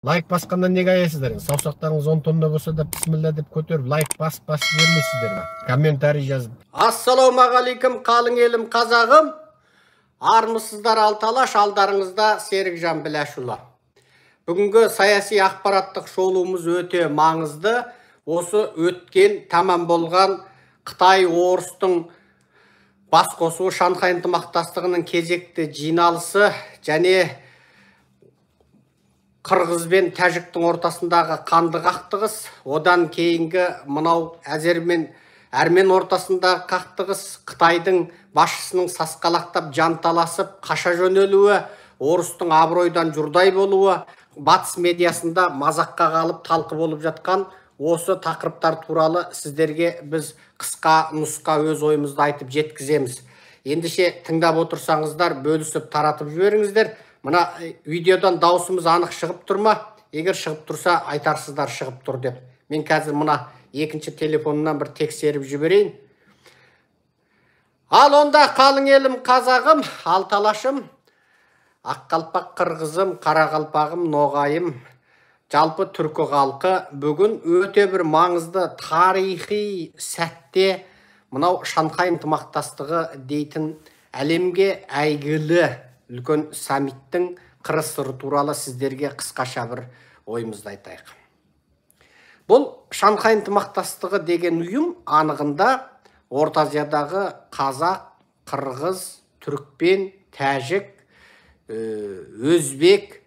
Лайк басқандан неге аясыздар? Саусақтарыңыз 10 тонна болса да бисмилла деп көтеріп, лайк басып бермейсіздер ме? Комментарий жазып. Ассалаумағалейкум, қалың елім қазағым. Армысыздар алталаш, алдарыңызда Серікжан Біләшұлы. Бүгінгі саяси ақпараттық шолуымыз өте маңызды. Осы өткен тамам болған Қытай Орыстың бас қосуы Шанхай ынтымақтастығының кезекті жиналысы және Қырғыз бен Тәжіктің ортасындағы қанды қақтығыс, одан кейінгі мынау Әзер мен Әрмен ортасындағы қақтығыс, Қытайдың басшысының сасқалақтап жанталасып қаша жөнелуі, Орыстың абыройдан жұрдай болуы, батыс медиасында мазаққа қалып талқы болып жатқан осы тақырыптар туралы сіздерге біз қысқа нұсқа өз ойымызды айтып жеткіземіз. Ендеше тыңдап отырсаңыздар, бөлісіп таратып жіберіңіздер. Мына видеодан даусымыз анық шығып тұр ма? Егер шығып тұрса, айтарсыздар шығып тұр деп. Мен қазір мына екінші телефонынан бір тексеріп жіберейін. Ал онда қалың елім қазағым, алталашым, аққалпақ қырғызым, қарақалпағым, ноғайым, жалпы түркі халқы бүгін өте бір маңызды тарихи сәтте мынау Шанхай ынтымақтастығы дейтін әлемге әйгілі үлкен саммиттің қыр-сыры туралы сіздерге қысқаша бір ойымызды айтайық. Бұл Шанхай ынтымақтастығы деген ұйым анығында Орта Азиядағы қазақ, қырғыз, түрікпен, тәжік, өзбек,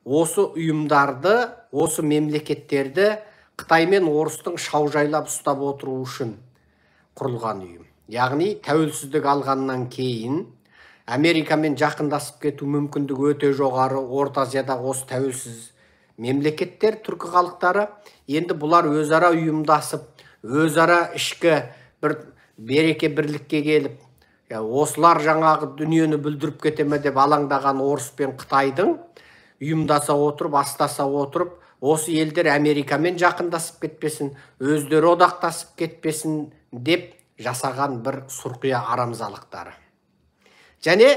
осы ұйымдарды, осы мемлекеттерді Қытай мен Орыстың шаужайлап ұстап отыру үшін құрылған ұйым. Яғни тәуелсіздік алғаннан кейін Америкамен жақындасып кету мүмкіндігі өте жоғары Орта Азиядағы осы тәуелсіз мемлекеттер, түркі халықтары, енді бұлар өзара ұйымдасып, өзара ішкі бір береке бірлікке келіп, осылар жаңағы дүниені бүлдіріп кетеме деп алаңдаған Орыс пен Қытайдың ұйымдаса отырып, астаса отырып, осы елдер Америкамен жақындасып кетпесін, өздері одақтасып кетпесін деп жасаған бір сұрқия арамзалықтары. Және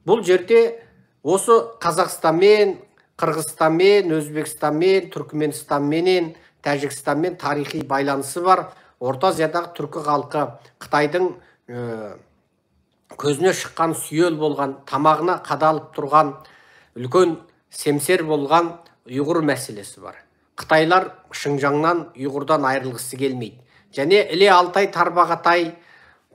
бұл жерде осы Қазақстанмен, Қырғызстанмен, Өзбекстанмен, Түркменстанмен, Тәжікстанмен тарихи байланысы бар. Орта Азиядағы түркі халқы Қытайдың көзіне шыққан сүйел болған, тамағына қадалып тұрған, үлкен семсер болған ұйғыр мәселесі бар. Қытайлар Шыңжаңнан, ұйғырдан айырылғысы келмейді. Және Іле Алтай, Тарбағатай,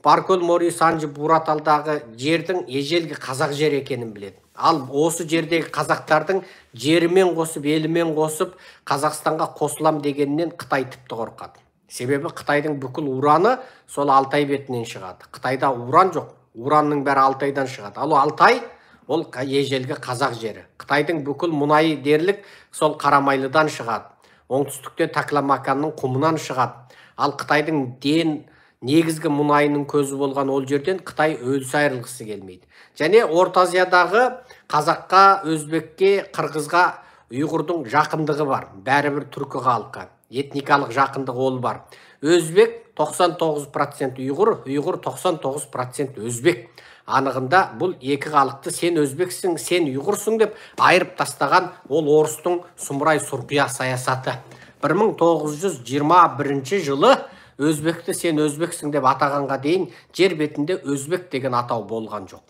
Баркөл, Мори, Санжы, Бураталдағы жердің ежелгі қазақ жер екенін біледі. Ал осы жердегі қазақтардың жерімен қосып, елімен қосып, Қазақстанға қосылам дегеннен Қытай тіпті қорқады. Себебі Қытайдың бүкіл ураны сол Алтай бетінен шығады. Қытайда уран жоқ, уранның бәрі Алтайдан шығады. Ал Алтай ол ежелгі қазақ жері. Қытайдың бүкіл мұнайы дерлік сол Қарамайлыдан шығады. Оңтүстікте Такламаканның құмынан шығады. Ал Қытайдың негізгі мұнайының көзі болған ол жерден Қытай өлсі айырылғысы келмейді. Және Орта Азиядағы қазаққа, өзбекке, қырғызға ұйғырдың жақындығы бар. Бәрібір түркі халқы, этникалық жақындығы ол бар. Өзбек 99% ұйғыр, ұйғыр 99% өзбек. Анығында бұл екі халықты сен өзбексің, сен ұйғырсың деп айырып тастаған ол Орыстың сұмырай сұрқия саясаты. 1921 жылы өзбекті сен өзбексің деп атағанға дейін жер бетінде өзбек деген атау болған жоқ.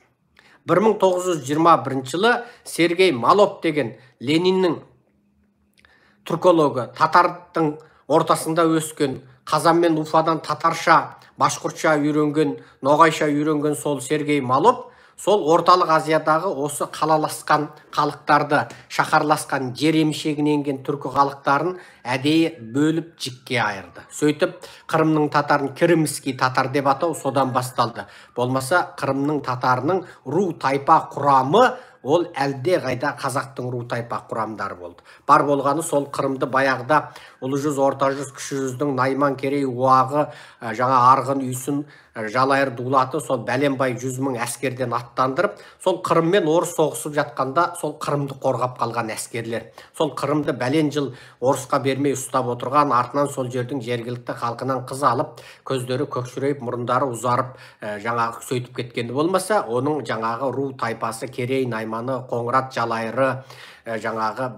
1921 жылы Сергей Малов деген Лениннің түркологы, татардың ортасында өскен, Қазан мен Уфадан татарша, башқұртша үйренген, ноғайша үйренген сол Сергей Малов, сол орталық Азиядағы осы қалаласқан халықтарды, шаһарласқан жер емшегіне енген түркі халықтарын әдейі бөліп жікке айырды. Сөйтіп, Қырымның татарын Кірімский татар деп атау содан басталды. Болмаса, Қырымның татарының ру тайпа құрамы ол әлде қайда қазақтың ру тайпа құрамдары болды. Бар болғаны сол Қырымды баяғыда ұлы жүз, орта жүз, кіші жүздің Найман, Керей, Уағы, жаңа Арғын, Үйсін, Жалайыр, Дулаты, сол бәленбай 100 мың әскерден аттандырып, сол Қырым мен Орыс соғысып жатқанда сол Қырымды қорғап қалған әскерлер. Сол Қырымды бәлен жыл Орысқа бермей ұстап отырған, артынан сол жердің жергілікті халқынан қыз алып, көздері көкшірейіп, мұрындары ұзарып, жаңағы сөйтіп кеткенді болмаса, оның жаңағы ру тайпасы Керей, Найманы, Қоңырат, Жалайыры, жаңағы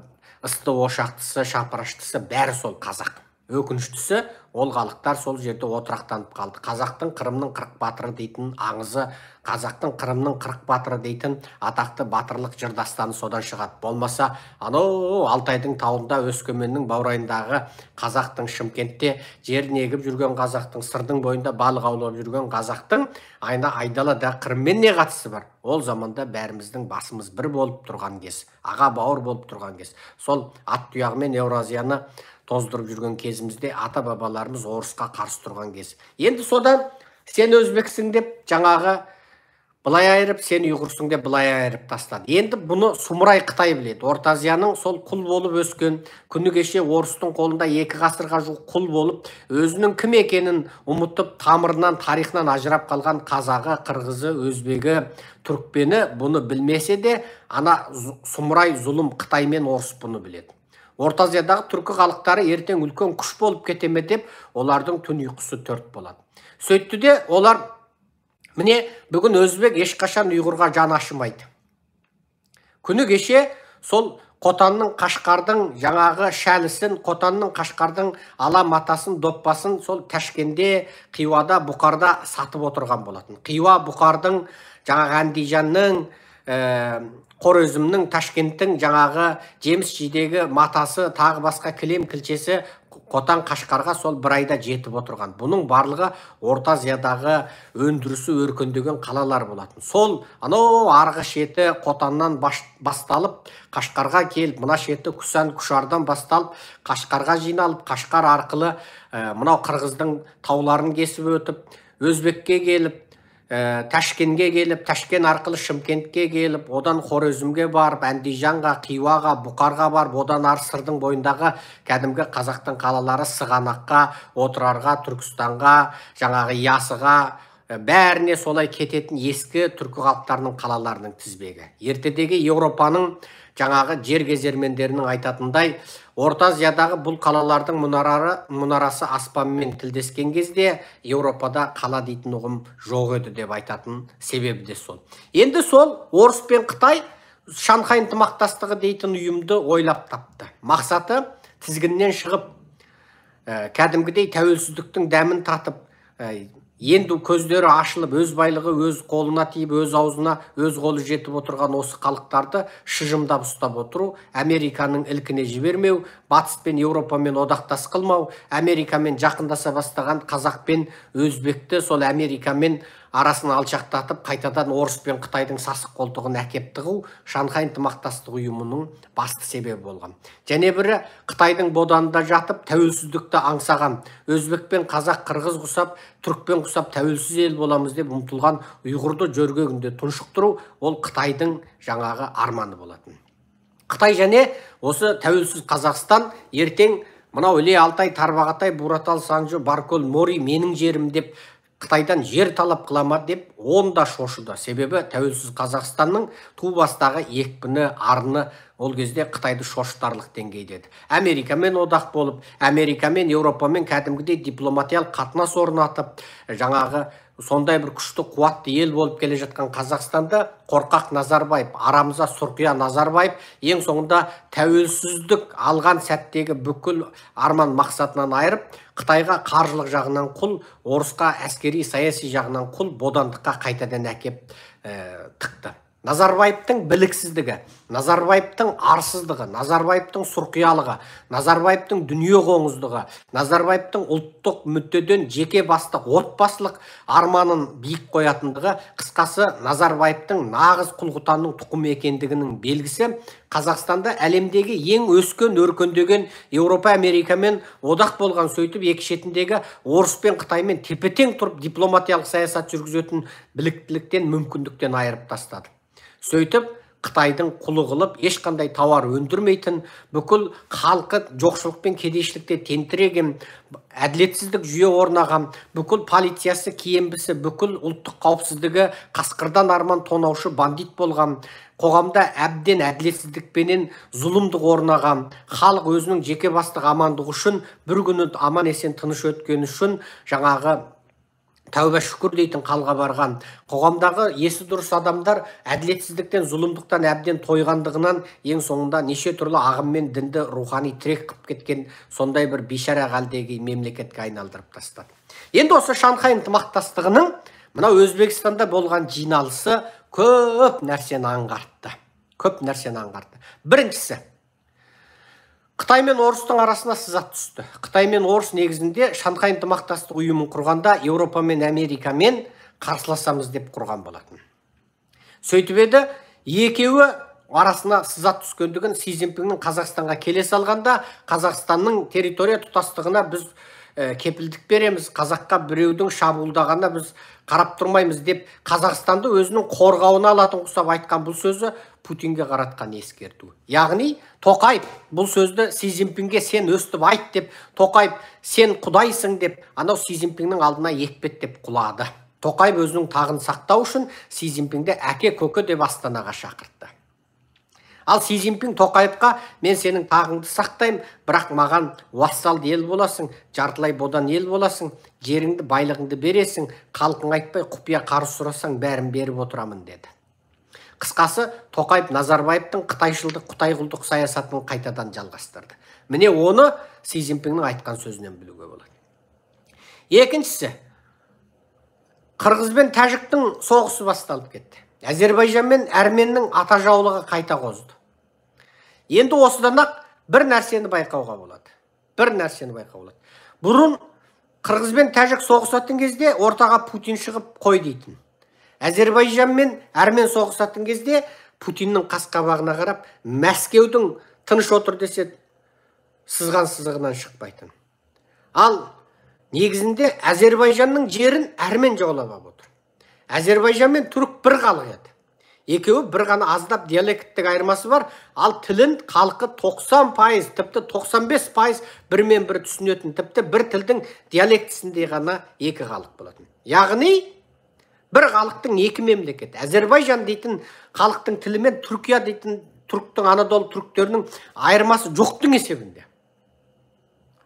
ысты ошақтысы, шапыраштысы бәрі сол қазақ. Өкініштісі, ол халықтар сол жерде отырақтанып қалды. Қазақтың Қырымның 40 батыры дейтін аңызы, қазақтың Қырымның 40 батыры дейтін атақты батырлық жыр дастаны содан шығады. Болмаса, анау Алтайдың тауында, Өскеменнің баурайындағы қазақтың, Шымкентте жерін егіп жүрген қазақтың, Сырдың бойында балық аулап жүрген қазақтың айдалада Қырыммен не қатысы бар? Ол заманда бәріміздің басымыз бір болып тұрған кез, аға бауыр болып тұрған кез. Сол ат тұяғымен Еуразияны тоздырып жүрген кезімізде ата бабаларымыз орысқа қарсы тұрған кез. Енді содан сен өзбексің деп жаңағы былай айырып, сен ұйғырсың деп былай айырып тастады. Енді бұны сұмырай Қытай біледі. Орта Азияның сол құл болып өскен, күні кеше орыстың қолында 2 ғасырға жуық құл болып, өзінің кім екенін ұмытып, тамырынан, тарихынан ажырап қалған қазағы, қырғызы, өзбегі, түрікпені бұны білмесе де, ана сұмырай зұлым Қытай мен орыс бұны біледі. Орта Азиядағы түркі халықтары ертең үлкен күш болып кетеме деп, олардың түн ұйқысы 4 болады. Сөйтті де олар, міне бүгін өзбек ешқашан ұйғырға жан ашымайды. Күні кеше сол Қотанның, Қашқардың жаңағы шәлісін, Қотанның, Қашқардың ала матасын, доппасын сол Ташкенде, Қиуада, Бұқарда сатып отырған болатын. Қиуа, Бұқардың, жаңағы Андижанның, Қорезімнің, Ташкенттің жаңағы жеміс жидегі матасы, тағы басқа кілем кілчесі Қотан, Қашқарға сол бір айда жетіп отырған. Бұның барлығы Орта Азиядағы өндірісі өркендеген қалалар болатын. Сол анау арғы шеті Қотаннан басталып, Қашқарға келіп, мына шеті Күсан, Күшардан басталып, Қашқарға жиналып, Қашқар арқылы мынау Қырғыздың тауларын кесіп өтіп, Өзбекке келіп, Ташкенге келіп, Ташкен арқылы Шымкентке келіп, одан Хорезмге барып, Андижанға, Қиуаға, Бұқарға барып, одан ары Сырдың бойындағы кәдімгі қазақтың қалалары Сығанаққа, Отырарға, Түркістанға, жаңағы Ясыға, бәріне солай кететін ескі түркі халықтарының қалаларының тізбегі. Ертедегі Еуропаның жаңағы жер кезермендерінің айтатындай, Орта Азиядағы бұл қалалардың мұнарасы аспанмен тілдескен кезде Еуропада қала дейтін ұғым жоқ еді деп айтатын себебі де сол. Енді сол Орыс пен Қытай Шанхай ынтымақтастығы дейтін ұйымды ойлап тапты. Мақсаты тізгіннен шығып, кәдімгідей тәуелсіздіктің дәмін татып, енді көздері ашылып, өз байлығы өз қолына тиіп, өз аузына өз қолы жетіп отырған осы халықтарды шыжымдап ұстап отыру, Американың ілкіне жібермеу, Батыс пен Еуропамен одақтас қылмау, Америкамен жақындаса бастаған қазақ пен өзбекті сол Америкамен арасын алшақтатып, қайтадан Орыс пен Қытайдың сасық қолтығын әкеп тығу Шанхай ынтымақтастық ұйымының басты себебі болған. Және бірі Қытайдың боданында жатып, тәуелсіздікті аңсаған, өзбек пен қазақ, қырғыз құсап, түрікпен құсап тәуелсіз ел боламыз деп ұмтылған ұйғырды жөргегінде тұншықтыру, ол Қытайдың жаңағы арманы болатын. Қытай және осы тәуелсіз Қазақстан ертең мынау Іле, Алтай, Тарбағатай, Буратал, Санжы, Баркөл, Мори менің жерім деп Қытайдан жер талап қылама деп онда шошыды. Себебі тәуелсіз Қазақстанның ту бастағы екпіні, арыны ол кезде Қытайды шошытарлық деңгейде еді. Америкамен одақ болып, Америкамен, Еуропамен кәдімгідей дипломатиялық қатынас орнатып, жаңағы сондай бір күшті қуатты ел болып келе жатқан Қазақстанда қорқақ Назарбаев, арамыза Сұрқия Назарбаев ең соңында тәуелсіздік алған сәттегі бүкіл арман мақсатынан айырып, Қытайға қаржылық жағынан құл, Орысқа әскери саяси жағынан құл, бодандыққа қайтадан әкеп тықты. Назарбаевтың біліксіздігі, Назарбаевтың арсыздығы, Назарбаевтың сұрқиялығы, Назарбаевтың дүние қоңыздығы, Назарбаевтың ұлттық мүддеден жеке бастық, отбасылық арманын биік қоятындығы, қысқасы Назарбаевтың нағыз құл-құтанның тұқым екендігінің белгісі Қазақстанда әлемдегі ең өскен, өркендеген Еуропа, Америкамен одақ болған, сөйтіп екі шетіндегі Орыс пен Қытаймен тепе-тең тұрып дипломатиялық саясат жүргізетін біліктіліктен, мүмкіндіктен айырып тастады. Сөйтіп Қытайдың құлы қылып, ешқандай тауар өндірмейтін, бүкіл халқы жоқшылық пен кедейшілікте тентіреген, әділетсіздік жүйе орнаған, бүкіл полициясы, киембісі, бүкіл ұлттық қауіпсіздігі қасқырдан арман тонаушы бандит болған, қоғамда әбден әділетсіздікпенен зұлымдық орнаған, халық өзінің жеке бастық амандығы үшін бір күні аман есен тыныш өткен үшін жаңағы тәуба шүкір дейтін қалға барған, қоғамдағы есі дұрыс адамдар әділетсіздіктен, зұлымдықтан әбден тойғандығынан ең соңында неше түрлі ағым мен дінді рухани тірек қып кеткен сондай бір бейшара халдегі мемлекетке айналдырып тастады. Енді осы Шанхай ынтымақтастығының мына Өзбекстанда болған жиналысы көп нәрсені аңғартты. Біріншісі, Қытай мен Орыстың арасына сызат түсті. Қытай мен Орыс негізінде Шанхай ынтымақтастық ұйымын құрғанда Еуропа мен Америкамен қарсыласамыз деп құрған болатын. Сөйтіп еді, екеуі арасына сызат түскендігін Си Цзиньпиннің Қазақстанға келе салғанда, Қазақстанның территория тұтастығына біз кепілдік береміз, қазаққа біреудің шабуылдағанына біз қарап тұрмаймыз деп Қазақстанды өзінің қорғауына алатын құсап айтқан бұл сөзі Путинге қаратқан ескерту. Яғни Тоқаев бұл сөзді Си Цзиньпинге сен өстіп айт деп, Тоқаев сен құдайсың деп, анау Си Цзиньпиннің алдына екпеттеп құлады. Тоқаев өзінің тағын сақтау үшін Си Цзиньпинді әке көкі деп Астанаға шақыртты. Ал Си Цзиньпин Тоқаевқа мен сенің тағыңды сақтайым, бірақ маған вассалды ел боласың, жартылай бодан ел боласың, жеріңді, байлығыңды бересің, халқың айтпай құпия қарыз сұрасаң бәрін беріп отырамын деді. Қысқасы, Тоқаев Назарбаевтың қытайшылдық, қытайқұлдық саясатын қайтадан жалғастырды. Міне оны Си Цзиньпиннің айтқан сөзінен білуге болады. Екіншісі, Қырғыз бен Тәжіктің соғысы басталып кетті. Әзербайжан мен Әрменнің ата жаулығы қайта қозды. Енді осыдан-ақ бір нәрсені байқауға болады. Бұрын Қырғыз бен Тәжік соғысатын кезде ортаға Путин шығып қой дейтін. Әзербайжан мен Әрмен соғысатын кезде Путиннің қас-қабағына қарап, Мәскеудің тыныш отыр десе, сызған сызығынан шықпайтын. Ал негізінде Әзербайжанның жерін Әрмен жаулап отыр. Әзербайжан мен түрік бір халық еді. Екеуі бір ғана аздап диалекттік айырмасы бар, ал тілін халқы 90%, тіпті 95% бірмен бірі түсінетін, тіпті бір тілдің диалектісінде ғана екі халық болатын. Яғни бір халықтың екі мемлекет. Әзербайжан дейтін халықтың тілі мен Түркия дейтін түріктің, Анадолы түріктерінің айырмасы жоқтың есебінде.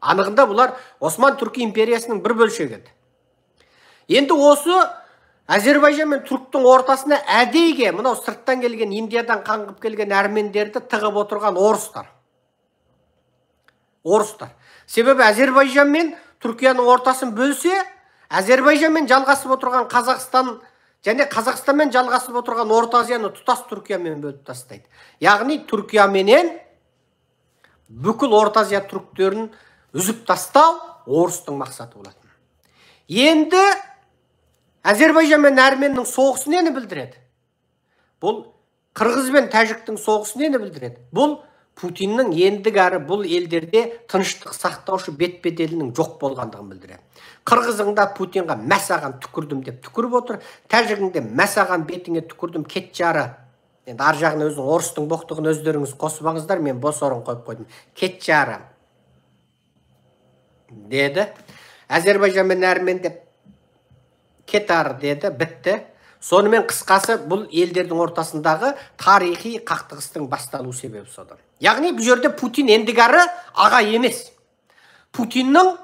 Анығында бұлар Осман Түркі империясының бір бөлшегі еді. Енді осы Әзербайжан мен түріктің ортасына әдейге мынау сырттан келген, Индиядан қаңғып келген әрмендерді тығып отырған орыстар. Себебі Әзербайжан мен Түркияның ортасын бөлсе, Әзербайжан мен жалғасып отырған Қазақстан және Қазақстанмен жалғасып отырған Орта Азияны тұтас Түркиямен бөліп тастайды. Яғни Түркия менен бүкіл Орта Азия түріктерін үзіп тастау орыстың мақсаты болатын. Енді Әзербайжан мен Әрменнің соғысы нені білдіреді? Бұл Қырғыз бен Тәжіктің соғысы нені білдіреді? Бұл Путиннің ендігәрі бұл елдерде тыныштық сақтаушы бет-беделінің жоқ болғандығын білдіреді. Қырғызыңда Путинға мәсаған түкірдім деп түкіріп отыр, Тәжігіңде мәсаған бетіңе түкірдім кет жары. Енді ар жағына өзің орыстың боқтығын өздеріңіз қосып, мен бос орын қойып қойдым. Кет жары деді. Әзербайжан мен Әрмен деп кетар деді, бітті. Сонымен қысқасы бұл елдердің ортасындағы тарихи қақтығыстың басталу себебі содан. Яғни бұл жерде Путин ендігәрі аға емес. Путиннің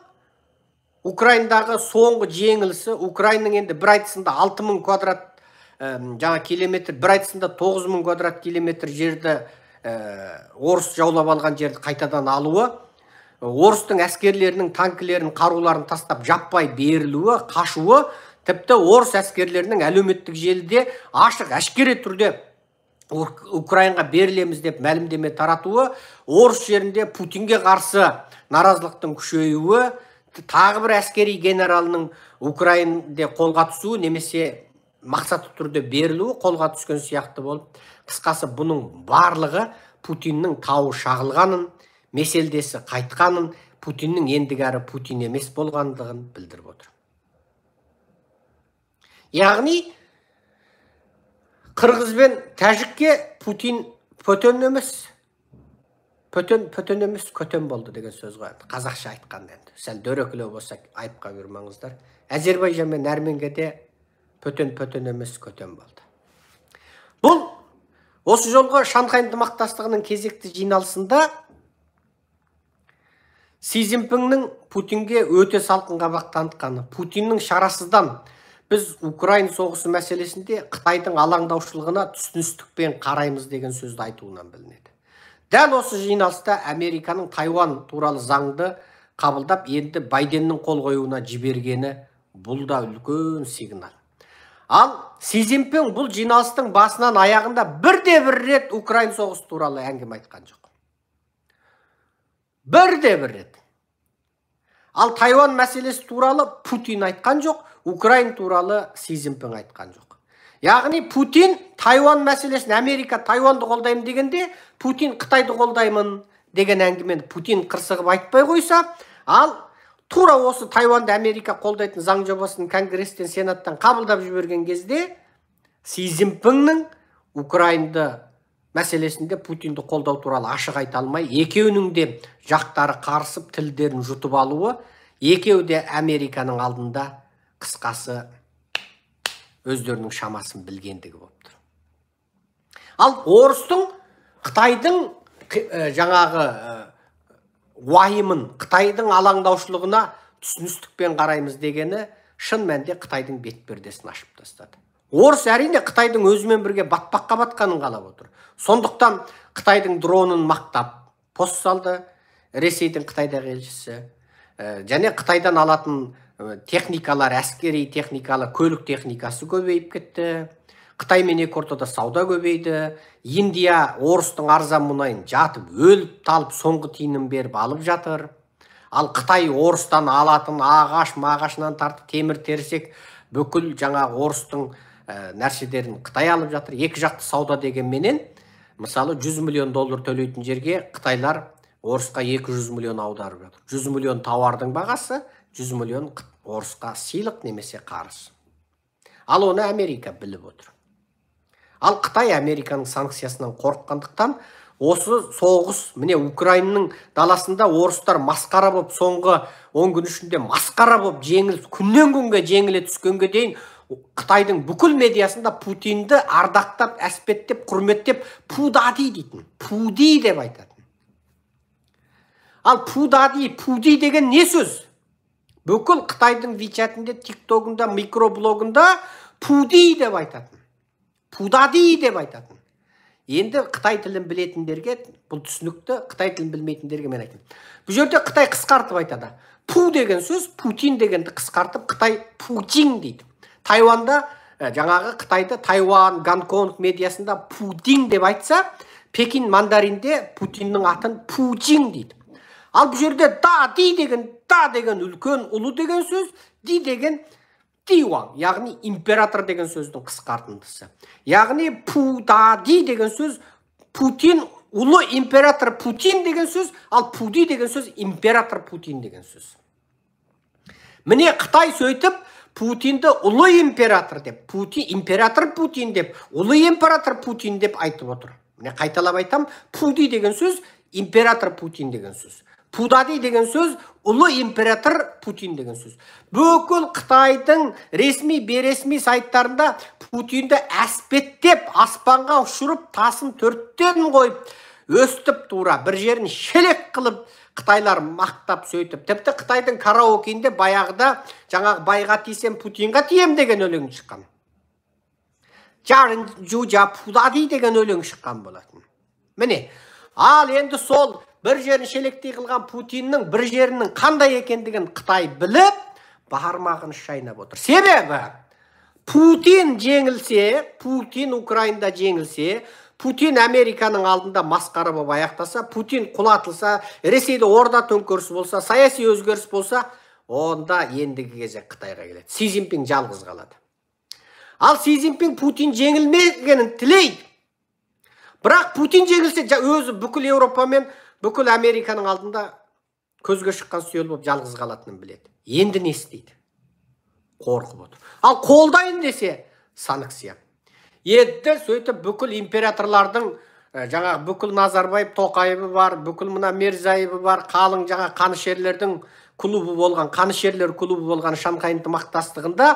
Украинадағы соңғы жеңілісі, Украинаның енді бір айтысында 6000 квадрат километр, бір айтысында 9000 квадрат километр жерді орыс жаулап алған жерді қайтадан алуы, орыстың әскерлерінің танкілерін, қаруларын тастап жаппай берілуі, қашуы, тіпті орыс әскерлерінің әлеуметтік желіде ашық әшкере түрде Украинаға берілеміз деп мәлімдеме таратуы, орыс жерінде Путинге қарсы наразылықтың күшеюі, тағы бір әскери генералының Украинада қолға түсуі немесе мақсатты түрде берілуі қолға түскен сияқты болып, қысқасы бұның барлығы Путиннің тауы шағылғанын, меселдесі қайтқанын, Путиннің ендігәрі Путин емес болғандығын білдіріп отыр. Яғни Қырғыз бен Тәжікке Путин пөтен емес, көтен болды деген сөз қояды. Қазақша айтқанда енді. Сәл дөрекілеу болса айыпқа көрмеңіздер. Әзербайжан мен Әрменге де пөтен емес, көтен болды. Бұл осы жолғы Шанхай ынтымақтастығының кезекті жиналысында Си Цзиньпиннің Путинге өте салқын қабақ танытқаны, Путиннің шарасыздан біз Украин соғысы мәселесінде Қытайдың алаңдаушылығына түсіністікпен қараймыз деген сөзді айтуынан білінеді. Дәл осы жиналыста Американың Тайвань туралы заңды қабылдап, енді Байденнің қол қоюына жібергені бұл да үлкен сигнал. Ал Си Цзиньпин бұл жиналыстың басынан аяғында бірде-бір рет Украин соғысы туралы әңгіме айтқан жоқ. Бірде-бір рет. Ал Тайвань мәселесі туралы Путин айтқан жоқ, Украин туралы Си Цзиньпин айтқан жоқ. Яғни Путин Тайвань мәселесін, Америка Тайваньды қолдаймын дегенде, Путин Қытайды қолдаймын деген әңгімені Путин қырсығып айтпай қойса, ал тура осы Тайваньды Америка қолдайтын заң жобасын Конгресстен, Сенаттан қабылдап жіберген кезде Си Цзиньпиннің Украинды мәселесінде Путинді қолдау туралы ашық айта алмай, екеуінің де жақтары қарысып, тілдерін жұтып алуы, екеуі де Американың алдында қысқасы өздерінің шамасын білгендігі болып тұр. Ал орыстың Қытайдың жаңағы уайымын, Қытайдың алаңдаушылығына түсіністікпен қараймыз дегені шын мәнде Қытайдың бетпердесін ашып тастады. Орыс әрине Қытайдың өзімен бірге батпаққа батқанын қалап отыр. Сондықтан Қытайдың дронын мақтап пост салды, Ресейдің Қытайдағы елшісі, және Қытайдан алатын техникалар, әскери техникалар, көлік техникасы көбейіп кетті. Қытаймен екі ортада сауда көбейді. Индия орыстың арзан мұнайын жатып, өліп талып, соңғы тиынын беріп алып жатыр. Ал Қытай орыстан алатын ағаш, мағашынан тарты темір терсек, бүкіл жаңағы орыстың нәрселерін Қытай алып жатыр. Екі жақты сауда дегенменен, мысалы 100 миллион доллар төлейтін жерге Қытайлар орысқа 200 миллион аударып жатыр. 100 миллион тауардың бағасы, 100 миллион орысқа сыйлық немесе қарыз. Ал оны Америка біліп отыр. Ал Қытай Американың санкциясынан қорыққандықтан осы соғыс, міне Украинаның даласында орыстар масқара болып, соңғы 10 күн ішінде масқара болып жеңіліп, күннен күнге жеңіле түскенге дейін Қытайдың бүкіл медиасында Путинді ардақтап, әспеттеп, құрметтеп, пудади дейтін, пуди деп айтатын. Ал пудади, пуди деген не сөз? Бүкіл Қытайдың вичатінде, тиктогында, микроблогында пуди деп айтатын. Пудади деп айтатын. Енді Қытай тілін білетіндерге, бұл түсінікті, Қытай тілін білмейтіндерге мен айтайын. Бұл жерде Қытай қысқартып айтады. Пу деген сөз, Путин дегенді қысқартып, Қытай Путин дейді. Тайванда, жаңағы Қытайды Тайвань, Гонконг медиасында Путин деп айтса, Пекин мандаринде Путиннің атын Путин дейді. Ал бұл жерде да деген үлкен, ұлы деген сөз, ди деген Тиуан, яғни император деген сөздің қысқартындысы. Яғни пудади деген сөз, Путин, ұлы император Путин деген сөз, ал пуди деген сөз, император Путин деген сөз. Міне Қытай сөйтіп, Путинді ұлы император деп, император Путин деп, ұлы император Путин деп айтып отыр. Міне қайталап айтам, пуди деген сөз, император Путин деген сөз. Пудади деген сөз, ұлы император Путин деген сөз. Бүкіл Қытайдың ресми, бересми сайттарында Путинді әспеттеп, аспанға ұшырып, тасын төрттен қойып, өстіп тура, бір жерін шелек қылып, Қытайлар мақтап сөйтіп. Тіпті Қытайдың караокейінде баяғыда жаңағы байға тисем Путинға тием деген өлең шыққан. Жарын жужа пудади деген өлең шыққан болатын. Міне, ал енді сол бір жерін шелектей қылған Путиннің бір жерінің қандай екендігін Қытай біліп, бармағын шайнап отыр. Себебі, Путин жеңілсе, Путин Украинда жеңілсе, Путин Американың алдында масқара болып аяқтаса, Путин құлатылса, Ресейде орда төңкеріс болса, саяси өзгеріс болса, онда ендігі кезек Қытайға келеді. Си Цзиньпин жалғыз қалады. Ал Си Цзиньпин Путин жеңілмегенін тілейді. Бірақ Путин жеңілсе, өзі бүкіл Еуропа мен бүкіл Американың алдында көзге шыққан сүйел болып жалғыз қалатынын біледі. Енді не істейді? Қорқып отыр. Ал қолдайын десе, санкция. Енді сөйтіп бүкіл императорлардың, жаңағы бүкіл Назарбаев, Тоқаевы бар, бүкіл мына Мерзаевы бар, қалың жаңа қанішерлердің клубы болған, қанішерлер клубы болған Шанхай ынтымақтастығында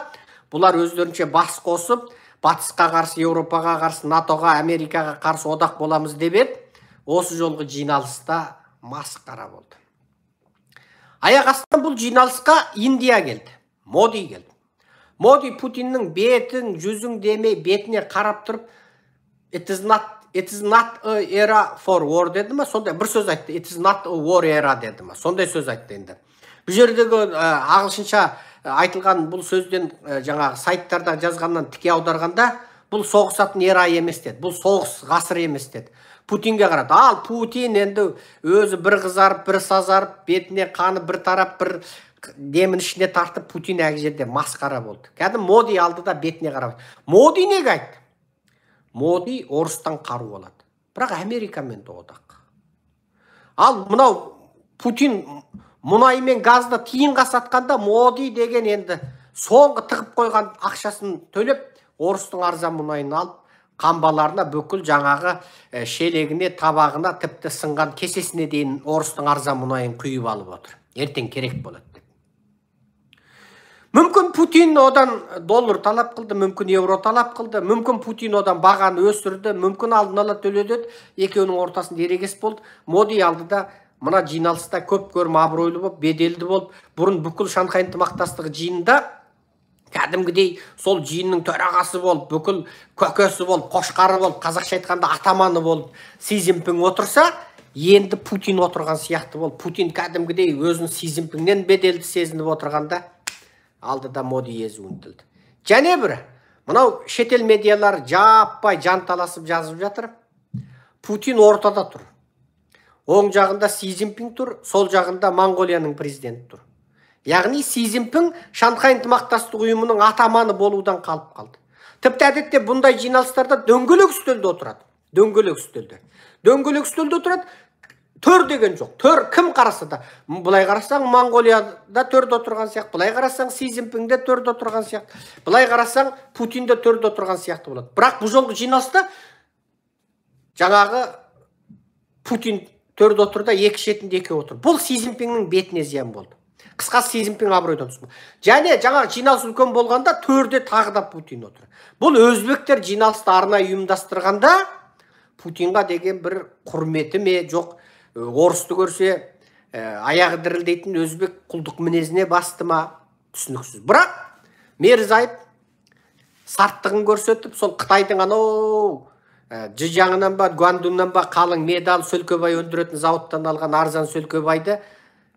бұлар өздерінше бас қосып, батысқа қарсы, Еуропаға қарсы, НАТОға, Америкаға қарсы одақ боламыз деп еді. Осы жолғы жиналыста масқара болды. Аяқ астынан бұл жиналысқа Индия келді, Моди келді. Моди Путиннің бетін, жүзің демей бетіне қарап тұрып, it is not a era for war деді ма? Сондай бір сөз айтты. It is not a war era деді ма? Сондай сөз айтты енді. Бұл жердегі ағылшынша айтылған бұл сөзден жаңағы сайттарда жазғаннан тіке аударғанда, бұл соғысатын ера емес деді. Бұл соғыс ғасыр емес деді. Путинге қарады. Ал Путин енді өзі бір қызарып, бір сазарып, бетіне қаны бір тарап, бір демін ішіне тартып, Путин әгі жерде масқара болды. Кәдім Моди алды да бетіне қарап. Моди неге айтты? Моди орыстан қару алады. Бірақ Америкамен де одақ. Ал мынау Путин мұнай мен газды тиынға сатқанда Моди деген енді соңғы тығып қойған ақшасын төлеп, орыстың арзан мұнайын алып, қамбаларына бүкіл жаңағы шелегіне, табағына, тіпті сынған кесесіне дейін орыстың арзан мұнайын құйып алып отыр. Ертең керек болады деп. Мүмкін Путин одан доллар талап қылды, мүмкін евро талап қылды, мүмкін Путин одан бағаны өсірді, мүмкін алдын ала төледі, екеуінің ортасында ерегес болды. Моди алды да мына жиналыста көп көрім абыройлы болып, беделді болып, бұрын бүкіл Шанхай ынтымақтастығы жиынында кәдімгідей сол жиынның төрағасы болып, бүкіл көкесі болып, қошқары болып, қазақша айтқанда атаманы болып, Си Цзиньпин отырса, енді Путин отырған сияқты болып, Путин кәдімгідей өзін Си Цзиньпиннен беделді сезініп отырғанда, алды да Моди езуін тілді. Және бір, мынау шетел медиалар жаппай жанталасып жазып жатыр, Путин ортада тұр. Оң жағында Си Цзиньпин тұр, сол жағында Моңғолияның президенті тұр. Яғни Си Цзиньпин Шанхай ынтымақтастық ұйымының атаманы болудан қалып қалды. Тіпті әдетте бұндай жиналыстарда дөңгелек үстелде отырады. Дөңгелек үстелде отырады. Төр деген жоқ. Төр кім қараса да. Бұлай қарасаң Моңғолияда төрде отырған сияқты, бұлай қарасаң Си Цзиньпинде төрде отырған сияқты, бұлай қарасаң Путинде төрде отырған сияқты болады. Бірақ бұл жолғы жиналыста жаңағы Путин төрде отырда, екі шетінде екеуі отыр. Бұл Си Цзиньпиннің бетіне зиян болды. Қысқасы Си Цзиньпин абыройдан түсті. Және жаңағы жиналыс үлкен болғанда төрде тағы да Путин отыр. Бұл өзбектер жиналысты арнайы ұйымдастырғанда Путинға деген бір құрметі ме жоқ, орысты көрсе аяғы дірілдейтін өзбек құлдық мінезіне басты ма, түсініксіз. Бірақ Мирзаев сарттығын көрсетіп, сол Қытайдың анау Жижаңынан ба, Гуандуннан ба қалың медал сөлкебай өндіретін зауыттан алған арзан сөлкебайды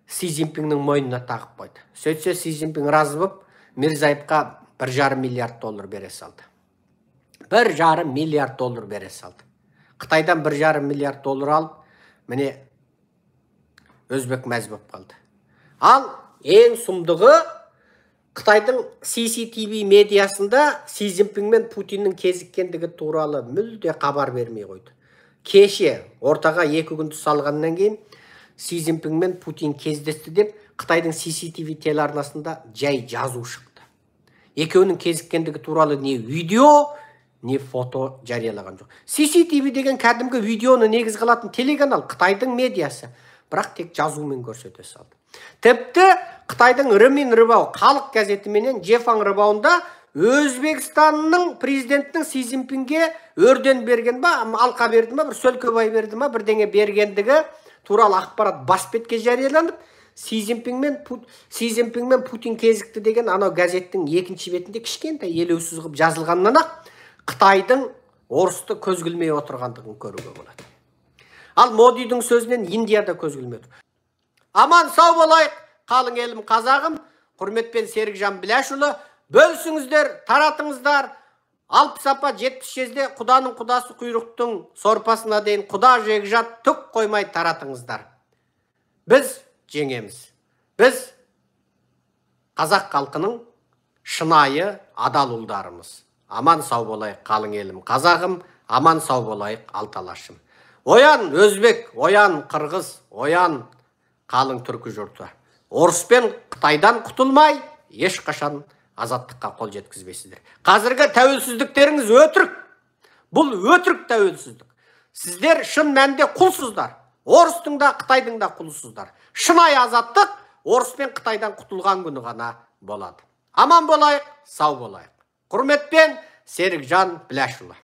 Си Цзиньпиннің мойнына тағып қойды. Сөйтсе Си Цзиньпин разы болып, Мирзаевқа $1,5 миллиард бере салды. $1,5 миллиард бере салды. Қытайдан $1,5 миллиард алып, міне өзбек мәз болып қалды. Ал ең сұмдығы Қытайдың CCTV медиасында Си Цзиньпин мен Путиннің кезіккендігі туралы мүлде хабар бермей қойды. Кеше ортаға 2 күнді салғаннан кейін Си Цзиньпин мен Путин кездесті деп Қытайдың CCTV телеарнасында жай жазу шықты. Екеуінің кезіккендігі туралы не видео, не фото жариялаған жоқ. CCTV деген кәдімгі видеоны негіз қылатын телеканал, Қытайдың медиасы. Бірақ тек жазумен көрсете салды. Тіпті Қытайдың Рымин Рыбау халық газетіменен Жефаң Рыбауында Өзбекстанның президентінің Си Цзиньпинге өрден берген ба, алқа берді ма, бір сөлкебай берді ма, бірдеңе бергендігі туралы ақпарат бас бетке жарияланып, Си Цзиньпин мен Путин кезікті деген анау газеттің екінші бетінде кішкентай елеусіз қылып жазылғаннан ақ Қытайдың орысты көз ілмей отырғандығын көруге болады. Ал Модидің сөзінен Индияда көз ілмей отыр. Аман сау болайық, қалың елім қазағым, құрметпен Серікжан Біләшұлы, бөлсіңіздер, таратыңыздар. 60 апа 76-де құданың құдасы құйрықтың сорпасына дейін құда жегжат түк қоймай таратыңыздар. Біз жеңеміз. Біз қазақ халқының шынайы адал ұлдарымыз. Аман сау болайық, қалың елім қазағым, аман сау болайық, алталашым. Оян өзбек, оян қырғыз, оян қалың түркі жұрты. Орыс пен Қытайдан құтылмай, ешқашан азаттыққа қол жеткізбейсіздер. Қазіргі тәуелсіздіктеріңіз өтірік. Бұл өтірік тәуелсіздік. Сіздер шын мәнінде құлсыздар. Орыстың да, Қытайдың да құлсыздар. Шынайы азаттық Орыс пен Қытайдан құтылған күні ғана болады. Аман болайық, сау болайық. Құрметпен Серікжан Біләшұлы.